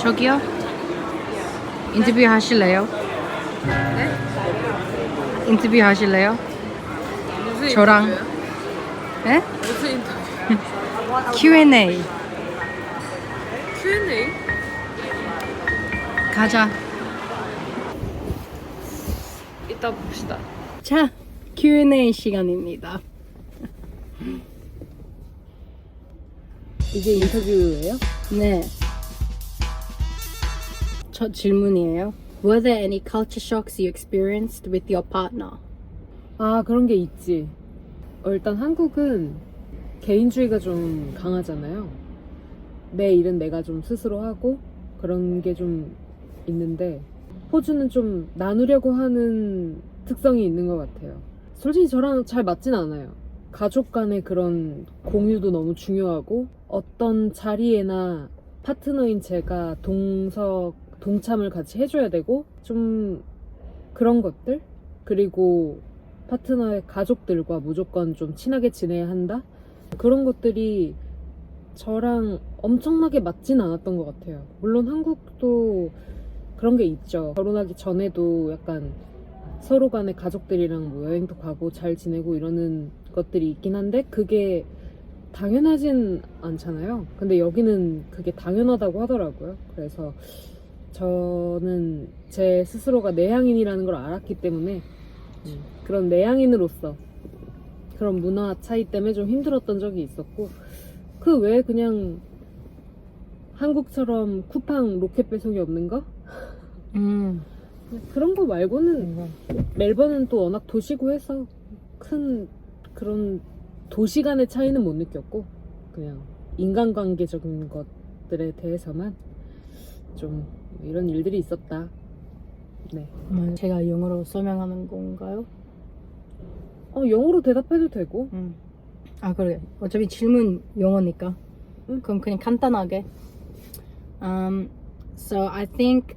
저기요? 인터뷰 하실래요? 네? 인터뷰 하실래요? 무슨 저랑. 인터뷰요? 네? 무슨 인터뷰? Q&A Q&A? 가자. 이따 봅시다. 자, Q&A 시간입니다. 이게 인터뷰예요? 네. 첫 질문이에요. Were there any culture shocks you experienced with your partner? 아, 그런 게 있지. 일단 한국은 개인주의가 좀 강하잖아요. 내 일은 내가 좀 스스로 하고 그런 게 좀 있는데 호주는 좀 나누려고 하는 특성이 있는 것 같아요. 솔직히 저랑 잘 맞진 않아요. 가족 간의 그런 공유도 너무 중요하고 어떤 자리에나 파트너인 제가 동참을 같이 해줘야 되고 좀 그런 것들 그리고 파트너의 가족들과 무조건 좀 친하게 지내야 한다 그런 것들이 저랑 엄청나게 맞진 않았던 것 같아요. 물론 한국도 그런 게 있죠. 결혼하기 전에도 약간 서로 간에 가족들이랑 뭐 여행도 가고 잘 지내고 이러는 것들이 있긴 한데 그게 당연하진 않잖아요. 근데 여기는 그게 당연하다고 하더라고요. 그래서 저는 제 스스로가 내향인이라는 걸 알았기 때문에 그런 내향인으로서 그런 문화 차이 때문에 좀 힘들었던 적이 있었고 그 외에 그냥 한국처럼 쿠팡 로켓 배송이 없는 거? 그런 거 말고는 멜번은 또 워낙 도시고 해서 큰 그런 도시 간의 차이는 못 느꼈고 그냥 인간관계적인 것들에 대해서만 좀 이런 일들이 있었다. 네. 제가 영어로 설명하는 건가요? 영어로 대답해도 되고. 아, 그래. 어차피 질문 영어니까. 그럼 그냥 간단하게. So I think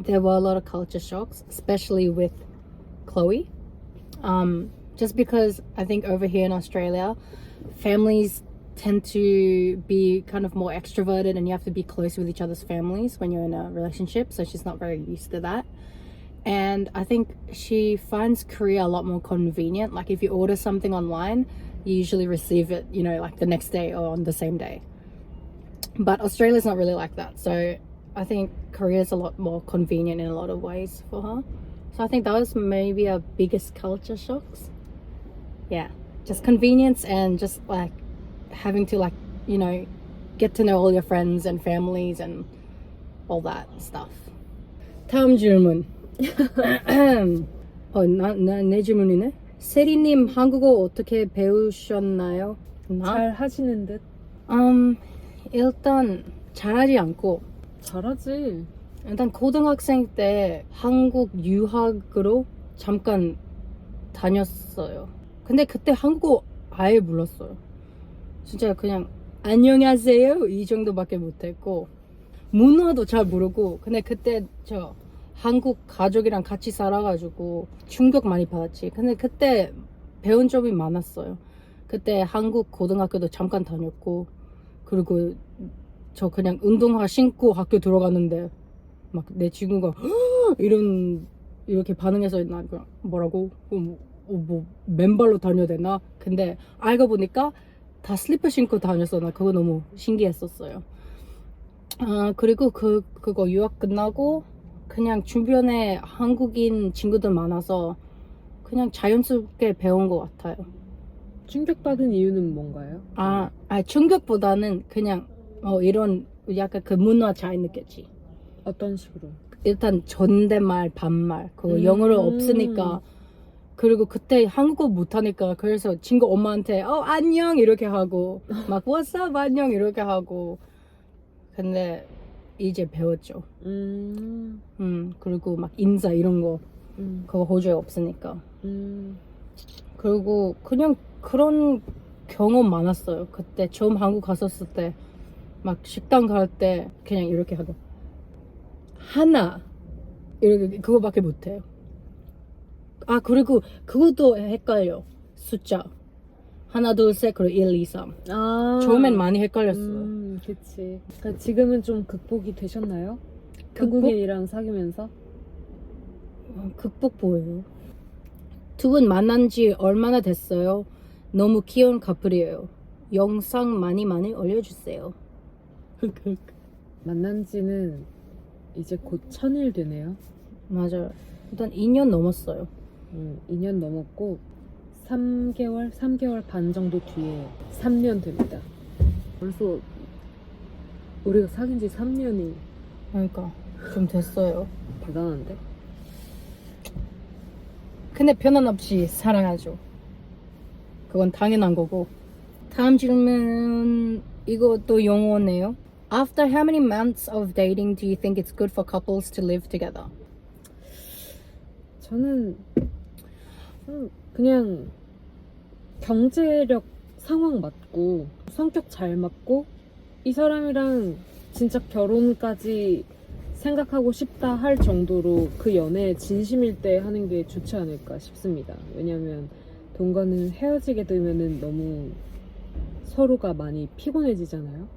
there were a lot of culture shocks, especially with Chloe. Just because I think over here in Australia, families tend to be kind of more extroverted and you have to be close with each other's families when you're in a relationship. So she's not very used to that. And I think she finds Korea a lot more convenient. Like if you order something online, you usually receive it, you know, like the next day or on the same day. But Australia's not really like that. So I think Korea's a lot more convenient in a lot of ways for her. So I think that was maybe our biggest culture shocks. Yeah, just convenience and just like having to like, you know, get to know all your friends and families and all that stuff. 다음 질문. 내 질문이네. 세리님 한국어 어떻게 배우셨나요? 잘 하시는 듯? 일단 잘하지 않고 잘하지. 일단 고등학생 때 한국 유학으로 잠깐 다녔어요. 근데 그때 한국어 아예 몰랐어요. 진짜 그냥 안녕하세요 이 정도밖에 못했고 문화도 잘 모르고 근데 그때 저 한국 가족이랑 같이 살아가지고 충격 많이 받았지. 근데 그때 배운 점이 많았어요. 그때 한국 고등학교도 잠깐 다녔고 그리고 저 그냥 운동화 신고 학교 들어갔는데 막 내 친구가 이렇게 반응해서 나 뭐라고 뭐 맨발로 다녀야 되나? 근데 알고 보니까 다 슬리퍼 신고 다녔어. 나 그거 너무 신기했었어요. 그리고 그거 유학 끝나고 그냥 주변에 한국인 친구들 많아서 그냥 자연스럽게 배운 것 같아요. 충격받은 이유는 뭔가요? 충격보다는 그냥 이런 약간 그 문화 잘 느꼈지. 어떤 식으로? 일단 존댓말, 반말 그거 영어로 없으니까 그리고 그때 한국어 못하니까 그래서 친구 엄마한테 안녕 이렇게 하고 막 what's up 안녕 이렇게 하고 근데 이제 배웠죠. 그리고 막 인사 이런 거 그거 호주에 없으니까 그리고 그냥 그런 경험 많았어요. 그때 처음 한국 갔었을 때 막 식당 갈 때 그냥 이렇게 하고 하나 이렇게 그거밖에 못해요. 그리고 그것도 헷갈려. 숫자 하나 둘 셋 그리고 1, 2, 3 처음엔 많이 헷갈렸어요. 그치. 그러니까 지금은 좀 극복이 되셨나요? 극복? 한국인이랑 사귀면서? 극복 뭐예요? 두 분 만난 지 얼마나 됐어요? 너무 귀여운 커플이에요. 영상 많이 올려주세요. 만난 지는 이제 곧 1000일 되네요. 맞아요. 일단 2년 넘었어요. 2년 넘었고 3개월 반 정도 뒤에 3년 됩니다. 벌써 우리가 사귄 지 3년이 그러니까 좀 됐어요. 대단한데? 근데 변함 없이 사랑하죠. 그건 당연한 거고. 다음 질문 이것도 영어네요. After how many months of dating do you think it's good for couples to live together? 저는 그냥 경제력 상황 맞고 성격 잘 맞고 이 사람이랑 진짜 결혼까지 생각하고 싶다 할 정도로 그 연애에 진심일 때 하는 게 좋지 않을까 싶습니다. 왜냐면 동거는 헤어지게 되면은 너무 서로가 많이 피곤해지잖아요.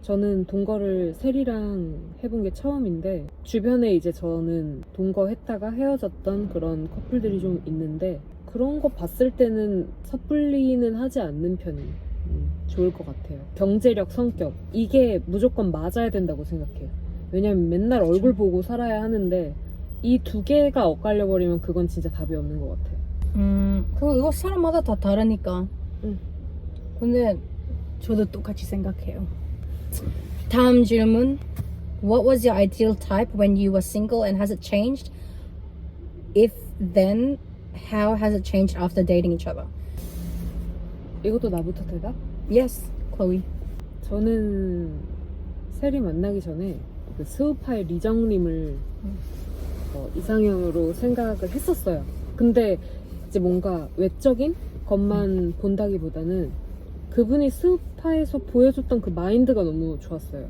저는 동거를 세리랑 해본 게 처음인데 주변에 이제 저는 동거했다가 헤어졌던 그런 커플들이 좀 있는데 그런 거 봤을 때는 섣불리는 하지 않는 편이 좋을 것 같아요. 경제력, 성격 이게 무조건 맞아야 된다고 생각해요. 왜냐면 맨날 얼굴 보고 살아야 하는데 이 두 개가 엇갈려 버리면 그건 진짜 답이 없는 것 같아요. 그거 이거 사람마다 다 다르니까. 응. 근데 저도 똑같이 생각해요. 다음 질문. What was your ideal type when you were single and has it changed? If then, how has it changed after dating each other? 이것도 나부터 대답? Yes, Chloe. 저는 세리 만나기 전에 그 스우파의 리정님을 이상형으로 생각을 했었어요. 근데 이제 뭔가 외적인 것만 본다기보다는 그분이 스우파에서 보여줬던 그 마인드가 너무 좋았어요.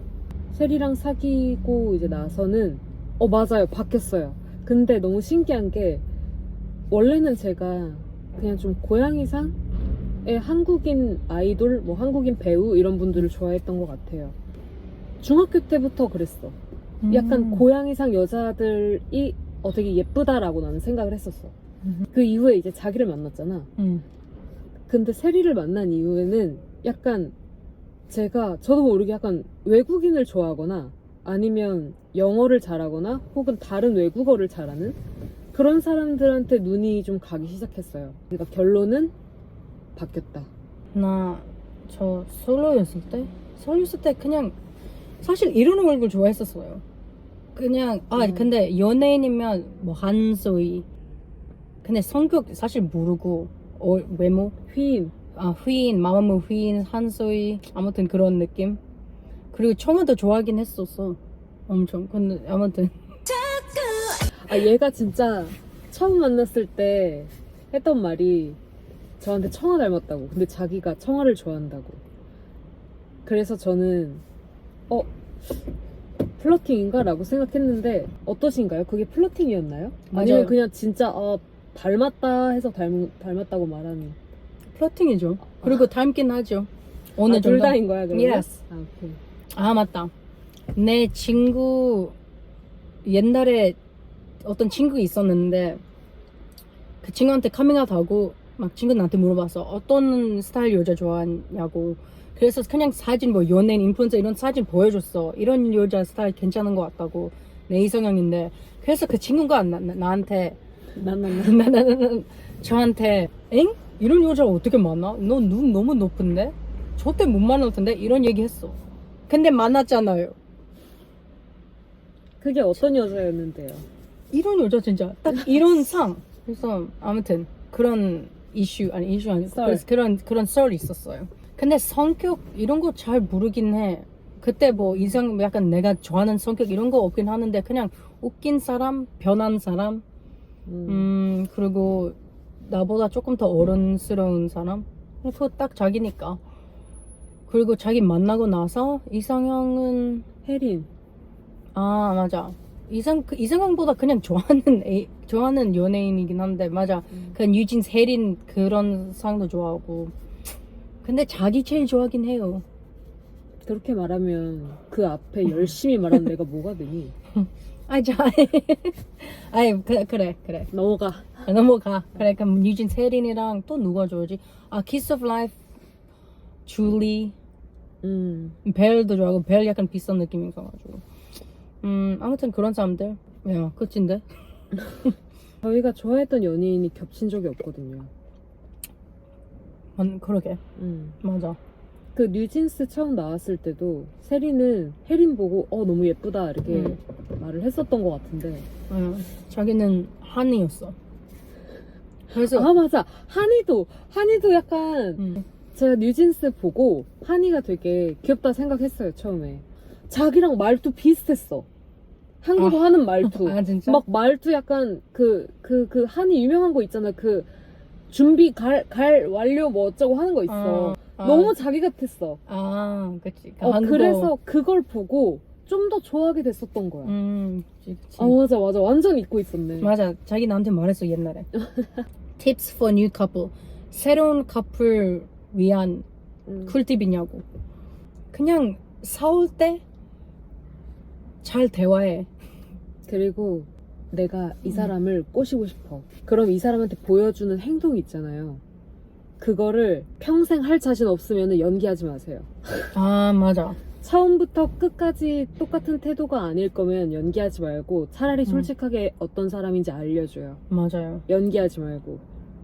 세리랑 사귀고 이제 나서는 맞아요, 바뀌었어요. 근데 너무 신기한 게 원래는 제가 그냥 좀 고양이상의 한국인 아이돌, 뭐 한국인 배우 이런 분들을 좋아했던 것 같아요. 중학교 때부터 그랬어. 약간 고양이상 여자들이 되게 예쁘다라고 나는 생각을 했었어. 그 이후에 이제 자기를 만났잖아. 근데 세리를 만난 이후에는 약간 저도 모르게 약간 외국인을 좋아하거나 아니면 영어를 잘하거나 혹은 다른 외국어를 잘하는 그런 사람들한테 눈이 좀 가기 시작했어요. 그러니까 결론은 바뀌었다. 저 솔로였을 때 그냥 사실 이런 얼굴 좋아했었어요. 그냥 근데 연예인이면 뭐 한소희. 근데 성격 사실 모르고 외모 휘인. 휘인, 마마무 휘인, 한소희 아무튼 그런 느낌. 그리고 처음부터 좋아하긴 했었어. 엄청. 근데 아무튼 얘가 진짜 처음 만났을 때 했던 말이 저한테 청아 닮았다고. 근데 자기가 청아를 좋아한다고. 그래서 저는 플러팅인가? 라고 생각했는데 어떠신가요? 그게 플러팅이었나요? 아니면 맞아요. 그냥 진짜 닮았다 해서 닮았다고 말하는. 플러팅이죠. 그리고 닮긴 하죠. 어느 둘 정도. 다인 거야 그러면? Yes. 오케이. 맞다. 내 친구 옛날에 어떤 친구 있었는데 그 친구한테 카밍아웃 하고 막 친구 나한테 물어봤어. 어떤 스타일 여자 좋아하냐고. 그래서 그냥 사진 뭐 연예인 인플루언서 이런 사진 보여줬어. 이런 여자 스타일 괜찮은 것 같다고. 내 이성형인데. 그래서 그 친구가 나한테 저한테 이런 여자 어떻게 만나? 너 눈 너무 높은데? 절대 못 만날 텐데? 이런 얘기 했어. 근데 만났잖아요. 그게 어떤 여자였는데요? 이런 여자 진짜 딱 이런 상. 그래서 아무튼 그런 이슈 아니고 썰. 그런 썰이 있었어요. 근데 성격 이런 거 잘 모르긴 해. 그때 뭐 이상 약간 내가 좋아하는 성격 이런 거 없긴 하는데 그냥 웃긴 사람, 변한 사람, 그리고 나보다 조금 더 어른스러운 사람. 그거 딱 자기니까. 그리고 자기 만나고 나서 이상형은 혜린. 맞아. 이상형보다 그냥 좋아하는 연예인이긴 한데 맞아. 그냥 유진 세린 그런 상도 좋아하고. 근데 자기 제일 좋아하긴 해요. 그렇게 말하면 그 앞에 열심히 말하는 내가 뭐가 되니? 아이 아이 그래 넘어가. 넘어가. 그래 그럼 유진 세린이랑 또 누가 좋아하지? 아 키스 오브 라이프 줄리 벨도 좋아하고 벨 약간 비싼 느낌이 있어가지고 아무튼 그런 사람들 야 끝인데 저희가 좋아했던 연예인이 겹친 적이 없거든요. 그러게 맞아. 그 뉴진스 처음 나왔을 때도 세리는 혜린 보고 너무 예쁘다 이렇게 말을 했었던 것 같은데 자기는 한이었어. 그래서 아 맞아 한이도 약간 제가 뉴진스 보고 한이가 되게 귀엽다 생각했어요 처음에. 자기랑 말투 비슷했어. 한국어 하는 말투. 아 진짜? 막 말투 약간 그 한이 유명한 거 있잖아. 그 준비 갈 완료 뭐 어쩌고 하는 거 있어. 너무 자기 같았어. 아 그치. 그래서 그걸 보고 좀 더 좋아하게 됐었던 거야. 그치. 아 맞아 완전 잊고 있었네. 맞아. 자기 나한테 말했어 옛날에. Tips for new couple. 새로운 커플 위한 꿀팁이냐고. 그냥 싸울 때 잘 대화해. 그리고 내가 이 사람을 꼬시고 싶어. 그럼 이 사람한테 보여주는 행동이 있잖아요. 그거를 평생 할 자신 없으면 연기하지 마세요. 아 맞아. 처음부터 끝까지 똑같은 태도가 아닐 거면 연기하지 말고 차라리 솔직하게 어떤 사람인지 알려줘요. 맞아요. 연기하지 말고.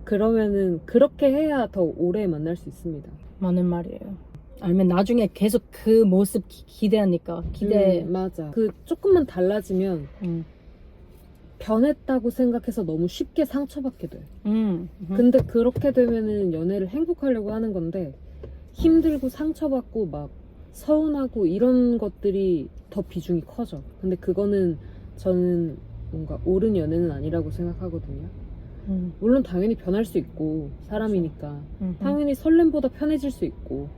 그러면은 그렇게 해야 더 오래 만날 수 있습니다. 맞는 말이에요. 아니면 나중에 계속 그 모습 기대하니까 맞아. 그 조금만 달라지면 변했다고 생각해서 너무 쉽게 상처받게 돼. 근데 그렇게 되면은 연애를 행복하려고 하는 건데 힘들고 상처받고 막 서운하고 이런 것들이 더 비중이 커져. 근데 그거는 저는 뭔가 옳은 연애는 아니라고 생각하거든요. 물론 당연히 변할 수 있고 사람이니까 당연히 설렘보다 편해질 수 있고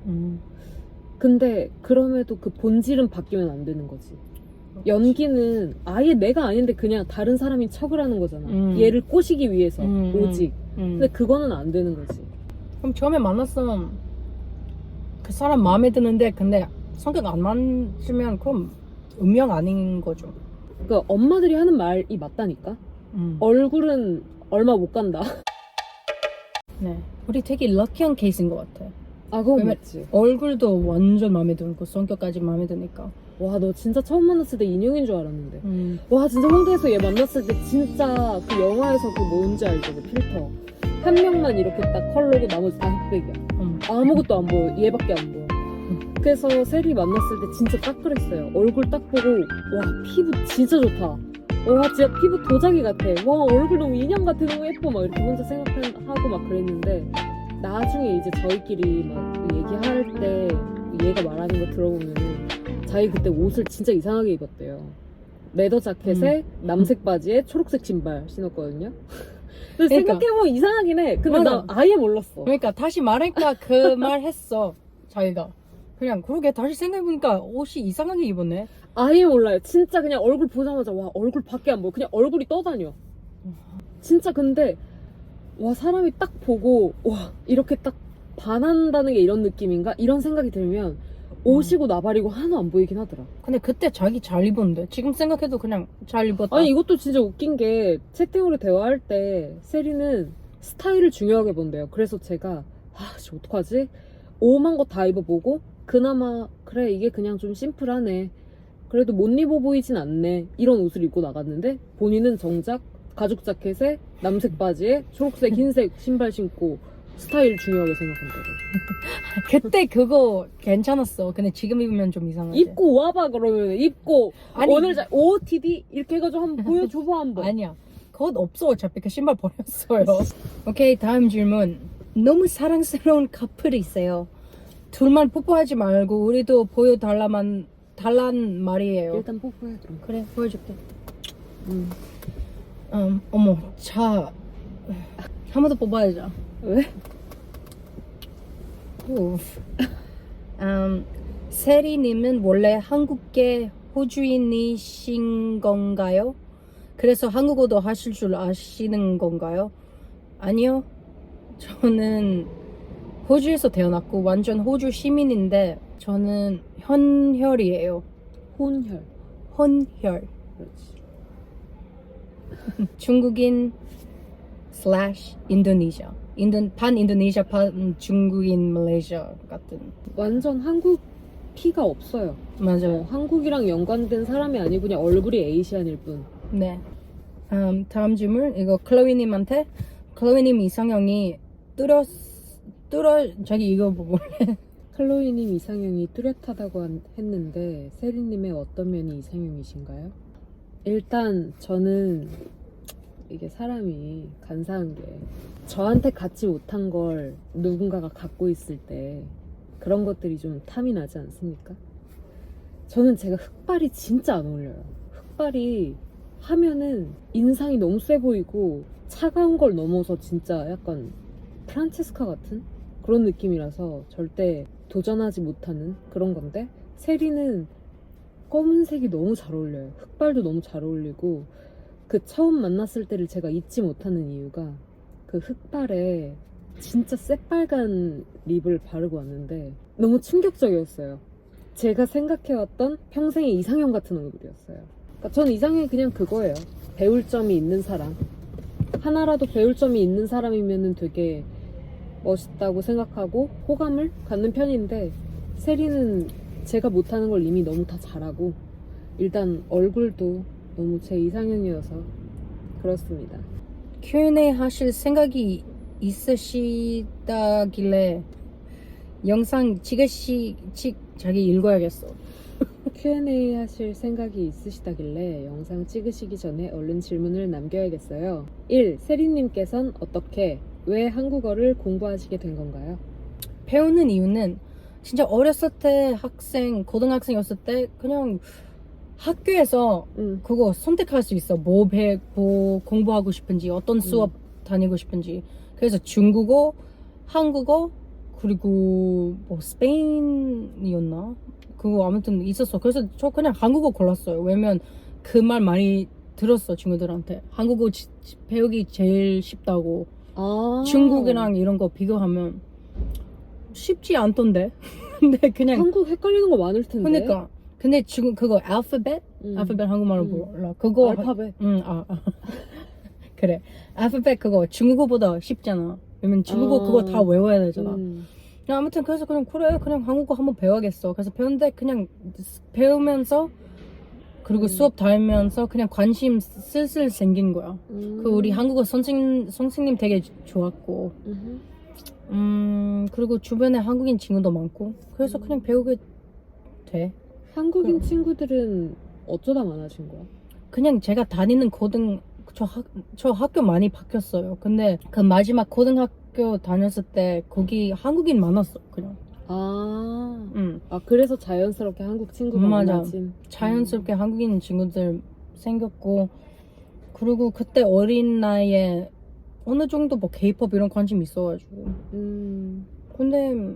근데 그럼에도 그 본질은 바뀌면 안 되는 거지. 연기는 아예 내가 아닌데 그냥 다른 사람인 척을 하는 거잖아. 얘를 꼬시기 위해서 오직. 근데 그거는 안 되는 거지. 그럼 처음에 만났으면 그 사람 마음에 드는데 근데 성격 안 맞으면 그럼 운명 아닌 거죠. 그러니까 엄마들이 하는 말이 맞다니까. 얼굴은 얼마 못 간다. 네, 우리 되게 럭키한 케이스인 것 같아. 아 그건 왜냐면 맞지. 얼굴도 완전 마음에 들고 성격까지 마음에 드니까. 와 너 진짜 처음 만났을 때 인형인 줄 알았는데. 와 진짜 홍대에서 얘 만났을 때 진짜 그 영화에서 그 뭔지 알죠? 그 필터 한 명만 이렇게 딱 컬러고 나머지 다 흑백이야. 아무것도 안 보여. 얘밖에 안 보여. 그래서 세리 만났을 때 진짜 딱 그랬어요. 얼굴 딱 보고 와 피부 진짜 좋다. 와 진짜 피부 도자기 같아. 와 얼굴 너무 인형 같아. 너무 예뻐. 막 이렇게 혼자 생각하고 막 그랬는데 나중에 이제 저희끼리 막 얘기할 때 얘가 말하는 거 들어보면은 자기 그때 옷을 진짜 이상하게 입었대요. 레더 자켓에 남색 바지에 초록색 신발 신었거든요. 그래서 그러니까. 생각해보면 이상하긴 해. 근데 맞아. 나 아예 몰랐어. 그러니까 다시 말하니까 그 말 했어 자기가. 그냥 그러게 다시 생각해보니까 옷이 이상하게 입었네. 아예 몰라요. 진짜 그냥 얼굴 보자마자 와 얼굴 밖에 안 보여. 그냥 얼굴이 떠다녀. 진짜 근데 와 사람이 딱 보고 와 이렇게 딱 반한다는 게 이런 느낌인가? 이런 생각이 들면 옷이고 나발이고 하나도 안 보이긴 하더라. 근데 그때 자기 잘 입었는데 지금 생각해도 그냥 잘 입었다. 아니 이것도 진짜 웃긴 게 채팅으로 대화할 때 세리는 스타일을 중요하게 본대요. 그래서 제가 씨 어떡하지? 오만 거 다 입어보고 그나마 그래 이게 그냥 좀 심플하네. 그래도 못 입어 보이진 않네. 이런 옷을 입고 나갔는데 본인은 정작 가죽 자켓에 남색 바지에 초록색 흰색 신발 신고 스타일 중요하게 생각한다고. 그때 그거 괜찮았어. 근데 지금 입으면 좀 이상하지. 입고 와봐 그러면 입고 아니, 오늘 OOTD 이렇게 해가지고 한번 보여줘봐 한번. 아니야. 그것 없어. 어차피 그 신발 버렸어요. 오케이 다음 질문. 너무 사랑스러운 커플이 있어요. 둘만 뽀뽀하지 말고 우리도 보여달란 말이에요. 일단 뽀뽀해 그럼. 그래 보여줄게. 어머 자 한 번 더 뽑아야죠. 왜? 세리님은 원래 한국계 호주인이신 건가요? 그래서 한국어도 하실 줄 아시는 건가요? 아니요. 저는 호주에서 태어났고 완전 호주 시민인데 저는 현혈이에요. 혼혈. 혼혈. 그렇지. 중국인 slash 인도네시아. 반 인도네시아, 반 중국인 말레이시아 같은. 완전 한국 피가 없어요. 맞아요. 한국이랑 연관된 사람이 아니고 그냥 얼굴이 에이시안일 뿐. 네. 다음 질문. 이거 클로이님한테. 클로이님 이상형이 자기 이거 보고. 클로이님 이상형이 뚜렷하다고 했는데 세리님의 어떤 면이 이상형이신가요? 일단 저는 이게 사람이 간사한 게 저한테 갖지 못한 걸 누군가가 갖고 있을 때 그런 것들이 좀 탐이 나지 않습니까? 저는 제가 흑발이 진짜 안 어울려요. 흑발이 하면은 인상이 너무 세 보이고 차가운 걸 넘어서 진짜 약간 프란체스카 같은 그런 느낌이라서 절대 도전하지 못하는 그런 건데 세리는 검은색이 너무 잘 어울려요. 흑발도 너무 잘 어울리고 그 처음 만났을 때를 제가 잊지 못하는 이유가 그 흑발에 진짜 새빨간 립을 바르고 왔는데 너무 충격적이었어요. 제가 생각해왔던 평생의 이상형 같은 얼굴이었어요. 그러니까 저는 이상형이 그냥 그거예요. 배울 점이 있는 사람. 하나라도 배울 점이 있는 사람이면 되게 멋있다고 생각하고 호감을 갖는 편인데 세리는 제가 못하는 걸 이미 너무 다 잘하고 일단 얼굴도 너무 제 이상형이어서 그렇습니다. Q&A 하실 생각이 있으시다길래 영상 자기 읽어야겠어. Q&A 하실 생각이 있으시다길래 영상 찍으시기 전에 얼른 질문을 남겨야겠어요. 1. 세리님께선 어떻게, 왜 한국어를 공부하시게 된 건가요? 배우는 이유는 진짜 어렸을 때 고등학생이었을 때 그냥 학교에서 그거 선택할 수 있어. 뭐 공부하고 싶은지, 어떤 수업 다니고 싶은지. 그래서 중국어, 한국어, 그리고 뭐 스페인이었나? 그거 아무튼 있었어. 그래서 저 그냥 한국어 골랐어요. 왜냐면 그 말 많이 들었어, 친구들한테. 한국어 배우기 제일 쉽다고. 중국이랑 이런 거 비교하면 쉽지 않던데. 근데 그냥 한국 헷갈리는 거 많을 텐데. 그러니까. 근데 지금 그거 알파벳 한국말로 몰라. 그거 알파벳. 그래. 알파벳 그거 중국어보다 쉽잖아. 왜냐면 중국어 그거 다 외워야 되잖아. 아무튼 그래서 그냥 한국어 한번 배워야겠어. 그래서 배웠는데 그냥 배우면서 그리고 수업 다니면서 그냥 관심 슬슬 생긴 거야. 그 우리 한국어 선생님 되게 좋았고. 그리고 주변에 한국인 친구도 많고. 그래서 그냥 배우게 돼. 한국인 친구들은 어쩌다 만나신 거야? 그냥 제가 다니는 저 학교 많이 바뀌었어요. 근데 그 마지막 고등학교 다녔을 때 거기 한국인 많았어. 그냥. 그래서 자연스럽게 한국 친구가 많아진. 자연스럽게 한국인 친구들 생겼고, 그리고 그때 어린 나이에 어느 정도 뭐 K-pop 이런 관심 있어가지고. 근데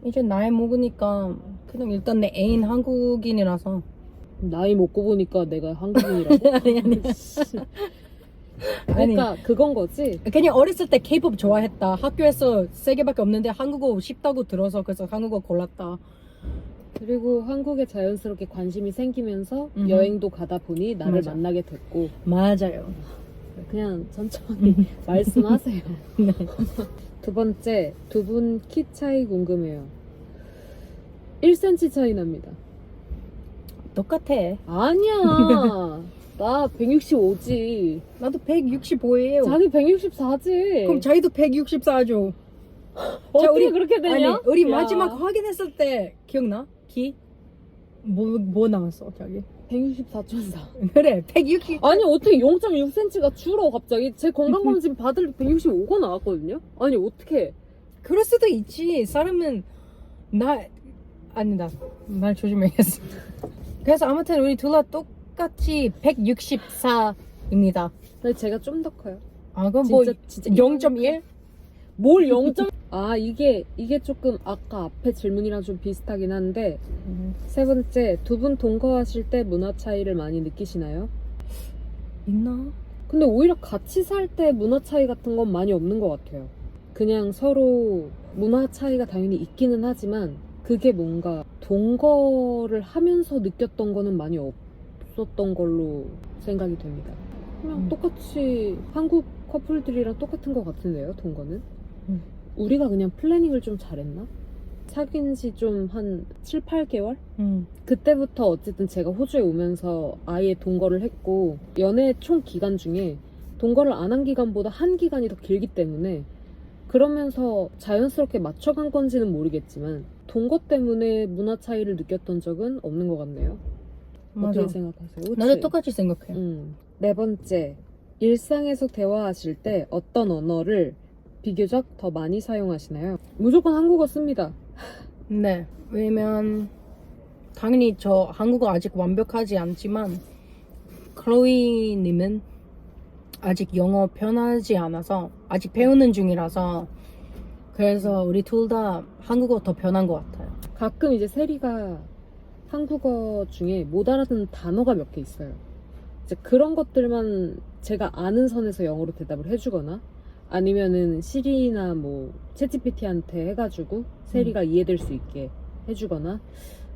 이제 나이 먹으니까 그냥 일단 내 애인 한국인이라서. 나이 먹고 보니까 내가 한국인이라고? 아니. 그러니까 그건 거지. 그냥 어렸을 때 K-pop 좋아했다. 학교에서 3개밖에 없는데 한국어 쉽다고 들어서 그래서 한국어 골랐다. 그리고 한국에 자연스럽게 관심이 생기면서 여행도 가다 보니 나를 맞아. 만나게 됐고. 맞아요. 그냥 천천히 말씀하세요. 네. 두 번째, 두 분 키 차이 궁금해요. 1cm 차이 납니다. 똑같아. 아니야. 나 165지. 나도 165예요. 자기 164지. 그럼 자기도 164죠. 어떻게 그렇게 되냐? 아니, 우리 야. 마지막 확인했을 때 기억나? 키? 뭐 나왔어, 자기? 164.4. 그래, 160. 아니 어떻게 0.6cm가 줄어 갑자기? 제 건강검진 받을 때 165가 나왔거든요? 아니 어떻게? 그럴 수도 있지. 사람은 아니다. 말 조심해야겠어. 그래서 아무튼 우리 둘 다 똑같이 164입니다. 근데 제가 좀 더 커요. 그럼 뭐 진짜 0.1? 뭘 0. 이게 조금 아까 앞에 질문이랑 좀 비슷하긴 한데 세 번째, 두 분 동거하실 때 문화 차이를 많이 느끼시나요? 있나? 근데 오히려 같이 살 때 문화 차이 같은 건 많이 없는 것 같아요. 그냥 서로 문화 차이가 당연히 있기는 하지만 그게 뭔가 동거를 하면서 느꼈던 거는 많이 없었던 걸로 생각이 됩니다. 그냥 똑같이 한국 커플들이랑 똑같은 것 같은데요, 동거는. 우리가 그냥 플래닝을 좀 잘했나? 사귄 지 좀 한 7, 8개월? 그때부터 어쨌든 제가 호주에 오면서 아예 동거를 했고, 연애 총 기간 중에 동거를 안 한 기간보다 한 기간이 더 길기 때문에, 그러면서 자연스럽게 맞춰간 건지는 모르겠지만 동거 때문에 문화 차이를 느꼈던 적은 없는 것 같네요. 맞아. 어떻게 생각하세요? 나도 똑같이 생각해. 네 번째, 일상에서 대화하실 때 어떤 언어를 비교적 더 많이 사용하시나요? 무조건 한국어 씁니다. 네. 왜냐면 당연히 저 한국어 아직 완벽하지 않지만 클로이님은 아직 영어 편하지 않아서 아직 배우는 중이라서 그래서 우리 둘 다 한국어 더 편한 것 같아요. 가끔 이제 세리가 한국어 중에 못 알아듣는 단어가 몇 개 있어요. 이제 그런 것들만 제가 아는 선에서 영어로 대답을 해주거나 아니면은 시리나 뭐 챗GPT한테 해가지고 세리가 이해될 수 있게 해주거나,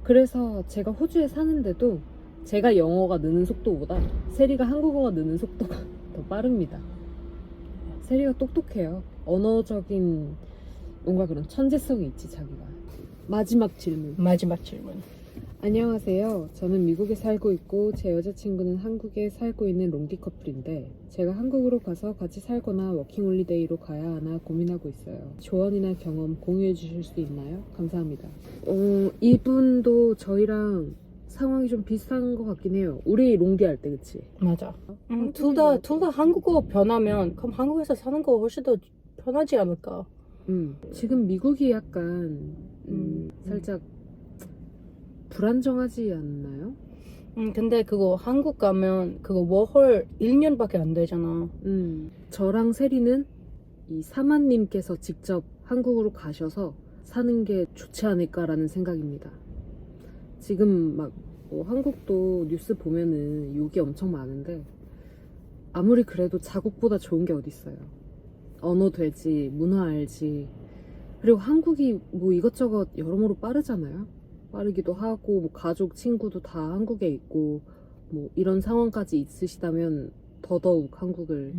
그래서 제가 호주에 사는데도 제가 영어가 느는 속도보다 세리가 한국어가 느는 속도가 더 빠릅니다. 세리가 똑똑해요. 언어적인 뭔가 그런 천재성이 있지, 자기가. 마지막 질문. 안녕하세요. 저는 미국에 살고 있고 제 여자친구는 한국에 살고 있는 롱디 커플인데 제가 한국으로 가서 같이 살거나 워킹홀리데이로 가야 하나 고민하고 있어요. 조언이나 경험 공유해 주실 수 있나요? 감사합니다. 이분도 저희랑 상황이 좀 비슷한 것 같긴 해요. 우리 롱디 할 때, 그치? 맞아. 둘 다 한국어 변하면 그럼 한국에서 사는 거 훨씬 더 편하지 않을까? 지금 미국이 약간 살짝 불안정하지 않나요? 근데 그거 한국 가면 그거 워홀 1년밖에 안 되잖아. 저랑 세리는 이 사마님께서 직접 한국으로 가셔서 사는 게 좋지 않을까라는 생각입니다. 지금 막 한국도 뉴스 보면은 욕이 엄청 많은데 아무리 그래도 자국보다 좋은 게 어딨어요. 언어 되지, 문화 알지. 그리고 한국이 뭐 이것저것 여러모로 빠르잖아요. 빠르기도 하고 뭐 가족, 친구도 다 한국에 있고 뭐 이런 상황까지 있으시다면 더더욱 한국을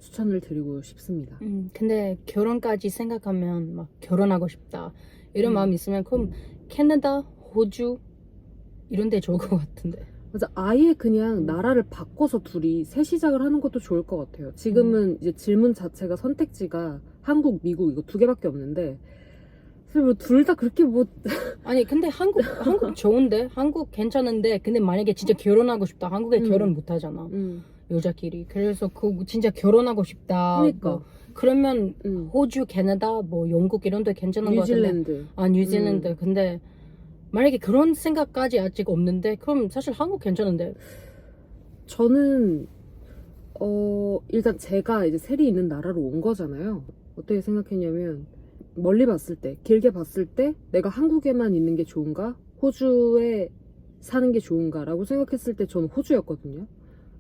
추천을 드리고 싶습니다. 근데 결혼까지 생각하면 막 결혼하고 싶다 이런 마음 있으면 그럼 캐나다, 호주 이런 데 좋을 것 같은데. 맞아, 아예 그냥 나라를 바꿔서 둘이 새 시작을 하는 것도 좋을 것 같아요. 지금은 이제 질문 자체가 선택지가 한국, 미국 이거 두 개밖에 없는데 뭐 둘 다 그렇게 뭐 아니 근데 한국 좋은데 한국 괜찮은데 근데 만약에 진짜 결혼하고 싶다 한국에 결혼 못 하잖아 여자끼리. 그래서 그 진짜 결혼하고 싶다. 그러니까 뭐, 그러면 호주, 캐나다, 뭐 영국 이런 데 괜찮은 거 같은데. 뉴질랜드. 뉴질랜드. 근데 만약에 그런 생각까지 아직 없는데 그럼 사실 한국 괜찮은데. 저는 일단 제가 이제 세리 있는 나라로 온 거잖아요. 어떻게 생각했냐면 멀리 봤을 때, 길게 봤을 때 내가 한국에만 있는 게 좋은가? 호주에 사는 게 좋은가? 라고 생각했을 때 저는 호주였거든요.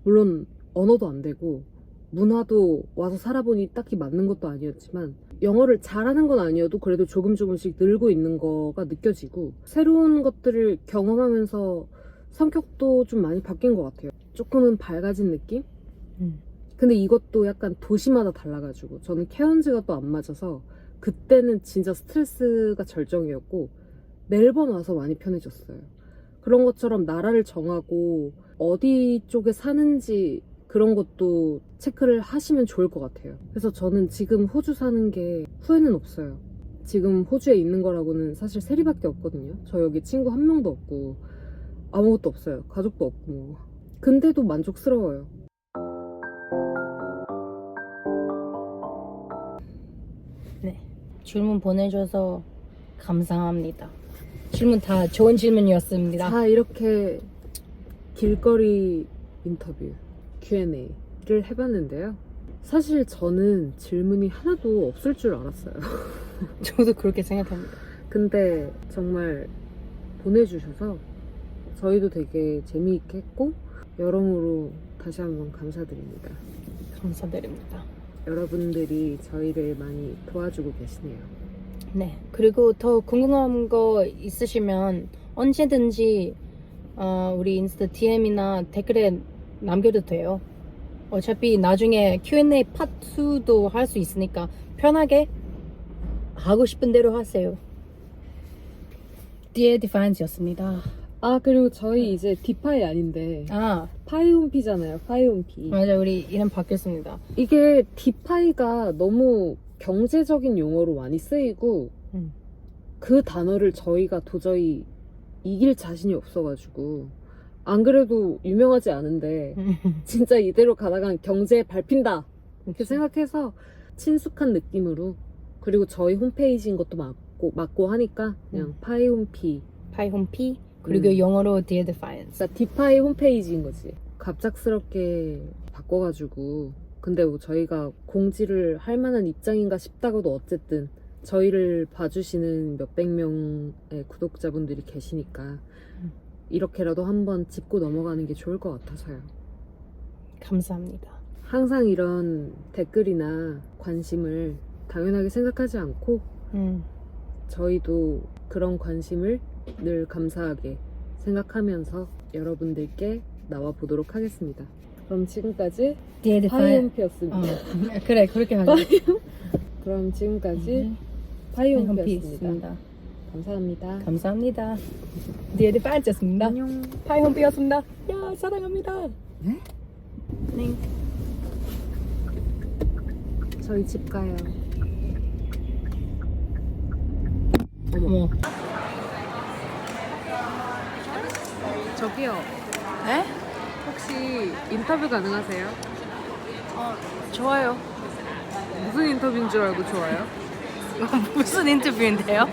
물론 언어도 안 되고 문화도 와서 살아보니 딱히 맞는 것도 아니었지만 영어를 잘하는 건 아니어도 그래도 조금씩 늘고 있는 거가 느껴지고 새로운 것들을 경험하면서 성격도 좀 많이 바뀐 것 같아요. 조금은 밝아진 느낌? 근데 이것도 약간 도시마다 달라가지고 저는 케언즈가 또 안 맞아서 그때는 진짜 스트레스가 절정이었고 멜번 와서 많이 편해졌어요. 그런 것처럼 나라를 정하고 어디 쪽에 사는지 그런 것도 체크를 하시면 좋을 것 같아요. 그래서 저는 지금 호주 사는 게 후회는 없어요. 지금 호주에 있는 거라고는 사실 세리밖에 없거든요. 저 여기 친구 한 명도 없고 아무것도 없어요. 가족도 없고 뭐. 근데도 만족스러워요. 네. 질문 보내줘서 감사합니다. 질문 다 좋은 질문이었습니다. 자, 이렇게 길거리 인터뷰 Q&A를 해봤는데요. 사실 저는 질문이 하나도 없을 줄 알았어요. 저도 그렇게 생각합니다. 근데 정말 보내주셔서 저희도 되게 재미있게 했고 여러모로 다시 한번 감사드립니다. 감사드립니다. 여러분들이 저희를 많이 도와주고 계시네요. 네. 그리고 더 궁금한 거 있으시면 언제든지 우리 인스타 DM이나 댓글에 남겨도 돼요. 어차피 나중에 Q&A 파트 2도 할 수 있으니까 편하게 하고 싶은 대로 하세요. Dear Defiance였습니다. 아, 그리고 저희 이제 디파이 아닌데 파이홈피잖아요. 파이홈피. 맞아, 우리 이름 바뀌었습니다. 이게 디파이가 너무 경제적인 용어로 많이 쓰이고 그 단어를 저희가 도저히 이길 자신이 없어가지고 안 그래도 유명하지 않은데 진짜 이대로 가다간 경제에 밟힌다 이렇게 생각해서 친숙한 느낌으로, 그리고 저희 홈페이지인 것도 맞고 하니까 그냥 파이홈피. 파이홈피 그리고 영어로 Dear Defiance. 그러니까 디파이 홈페이지인 거지. 갑작스럽게 바꿔가지고, 근데 뭐 저희가 공지를 할 만한 입장인가 싶다고도 어쨌든 저희를 봐주시는 몇백 명의 구독자분들이 계시니까 이렇게라도 한번 짚고 넘어가는 게 좋을 것 같아서요. 감사합니다. 항상 이런 댓글이나 관심을 당연하게 생각하지 않고 저희도 그런 관심을 늘 감사하게 생각하면서 여러분들께 나와 보도록 하겠습니다. 그럼 지금까지 Dear Defiance. 파이홈피였습니다. 그래, 그렇게 하자. 그럼 지금까지 파이홈피였습니다. 감사합니다. 감사합니다. Dear Defiance였습니다. 안녕. 파이홈피였습니다. 야, 사랑합니다. 네? 네. 저희 집 가요. 어머. 저기요. 에? 혹시 인터뷰 가능하세요? 좋아요. 무슨 인터뷰인 줄 알고 좋아요? 무슨 인터뷰인데요?